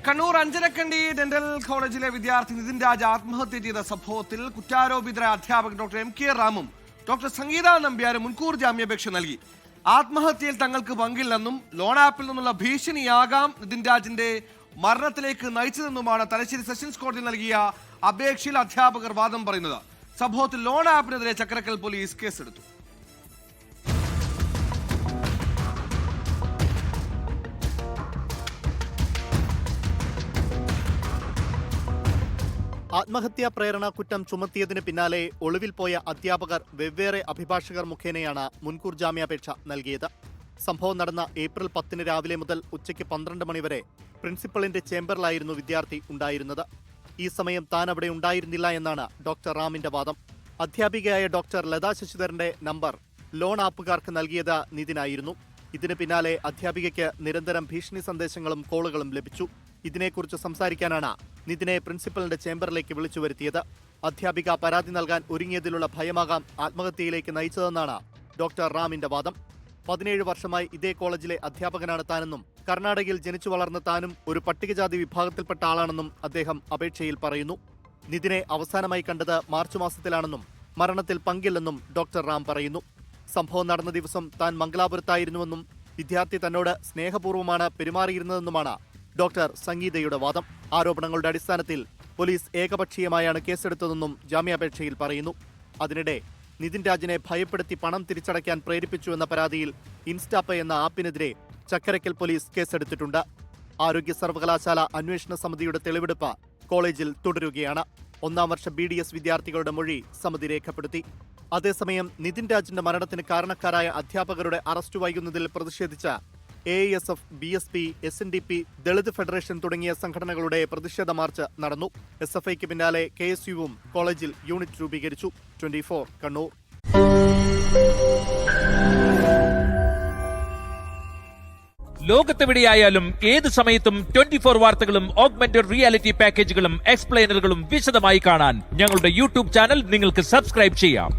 Kannur Anjarakandy dental കോളേജിലെ വിദ്യാർത്ഥി നിതിൻ രാജ് ആത്മഹത്യ ചെയ്ത സംഭവത്തിൽ കുറ്റാരോപിതരായ അധ്യാപകൻ ഡോക്ടർ എം കെ റാമും ഡോക്ടർ സംഗീത നമ്പ്യാരും മുൻകൂർ ജാമ്യാപേക്ഷ നൽകി. ആത്മഹത്യയിൽ തങ്ങൾക്ക് പങ്കില്ലെന്നും ലോൺ ആപ്പിൽ നിന്നുള്ള ഭീഷണിയാകാം നിതിൻ രാജിന്റെ മരണത്തിലേക്ക് നയിച്ചതെന്നുമാണ് തലശ്ശേരി സെഷൻസ് കോടതി നൽകിയ അപേക്ഷയിൽ അധ്യാപകർ വാദം പറയുന്നത്. സംഭവത്തിൽ ലോൺ ആപ്പിനെതിരെ ചക്കരക്കൽ പോലീസ് കേസെടുത്തു. ആത്മഹത്യാ പ്രേരണ കുറ്റം ചുമത്തിയതിന് പിന്നാലെ ഒളിവിൽ പോയ അധ്യാപകർ വെവ്വേറെ അഭിഭാഷകർ മുഖേനയാണ് മുൻകൂർ ജാമ്യാപേക്ഷ നൽകിയത്. സംഭവം നടന്ന ഏപ്രിൽ 10 രാവിലെ മുതൽ ഉച്ചയ്ക്ക് 12 മണിവരെ പ്രിൻസിപ്പലിന്റെ ചേംബറിലായിരുന്നു വിദ്യാർത്ഥി ഉണ്ടായിരുന്നത്. ഈ സമയം താൻ അവിടെ ഉണ്ടായിരുന്നില്ല എന്നാണ് ഡോക്ടർ റാമിന്റെ വാദം. അധ്യാപികയായ ഡോക്ടർ ലതാ ശശിധരന്റെ നമ്പർ ലോൺ ആപ്പുകാർക്ക് നൽകിയത് നിതിനായിരുന്നു. ഇതിന് പിന്നാലെ അധ്യാപികയ്ക്ക് നിരന്തരം ഭീഷണി സന്ദേശങ്ങളും കോളുകളും ലഭിച്ചു. ഇതിനെക്കുറിച്ച് സംസാരിക്കാനാണ് നിതിനെ പ്രിൻസിപ്പലിന്റെ ചേംബറിലേക്ക് വിളിച്ചു വരുത്തിയത്. അധ്യാപിക പരാതി നൽകാൻ ഒരുങ്ങിയതിലുള്ള ഭയമാകാം ആത്മഹത്യയിലേക്ക് നയിച്ചതെന്നാണ് ഡോക്ടർ റാമിന്റെ വാദം. 17 വർഷമായി ഇതേ കോളേജിലെ അധ്യാപകനാണ് താനെന്നും കർണാടകയിൽ ജനിച്ചു വളർന്ന താനും ഒരു പട്ടികജാതി വിഭാഗത്തിൽപ്പെട്ട ആളാണെന്നും അദ്ദേഹം അപേക്ഷയിൽ പറയുന്നു. നിതിനെ അവസാനമായി കണ്ടത് മാർച്ച് മാസത്തിലാണെന്നും മരണത്തിൽ പങ്കില്ലെന്നും ഡോക്ടർ റാം പറയുന്നു. സംഭവം നടന്ന ദിവസം താൻ മംഗലാപുരത്തായിരുന്നുവെന്നും വിദ്യാർത്ഥി തന്നോട് സ്നേഹപൂർവ്വമാണ് പെരുമാറിയിരുന്നതെന്നുമാണ് ഡോക്ടർ സംഗീതയുടെ വാദം. ആരോപണങ്ങളുടെ അടിസ്ഥാനത്തിൽ പോലീസ് ഏകപക്ഷീയമായാണ് കേസെടുത്തതെന്നും ജാമ്യാപേക്ഷയിൽ പറയുന്നു. അതിനിടെ നിതിൻ രാജിനെ ഭയപ്പെടുത്തി പണം തിരിച്ചടയ്ക്കാൻ പ്രേരിപ്പിച്ചുവെന്ന പരാതിയിൽ ഇൻസ്റ്റാപേ എന്ന ആപ്പിനെതിരെ ചക്കരക്കൽ പോലീസ് കേസെടുത്തിട്ടുണ്ട്. ആരോഗ്യ സർവകലാശാല അന്വേഷണ സമിതിയുടെ തെളിവെടുപ്പ് കോളേജിൽ തുടരുകയാണ്. 1ാം വർഷ BDS വിദ്യാർത്ഥികളുടെ മൊഴി സമിതി രേഖപ്പെടുത്തി. അതേസമയം നിതിൻ രാജിന്റെ മരണത്തിന് കാരണക്കാരായ അധ്യാപകരുടെ അറസ്റ്റ് വൈകുന്നതിൽ പ്രതിഷേധിച്ച AISF, BSP, SNDP, Dalit federation തുടങ്ങിയ സംഘടനകളുടെ പ്രതിഷേധ മാർച്ച് നടന്നു. SFIക്ക് പിന്നാലെ KSUവും കോളേജിൽ യൂണിറ്റ് രൂപീകരിച്ചു. 24 കണ്ണൂർ. ലോകത്തെവിടെയായാലും ഏത് സമയത്തും 24 വാർത്തകളും ഓഗ്മെന്റഡ് റിയാലിറ്റി പാക്കേജുകളും എക്സ്പ്ലെയിനറുകളും വിശദമായി കാണാൻ ഞങ്ങളുടെ YouTube ചാനൽ നിങ്ങൾക്ക് സബ്സ്ക്രൈബ് ചെയ്യാം.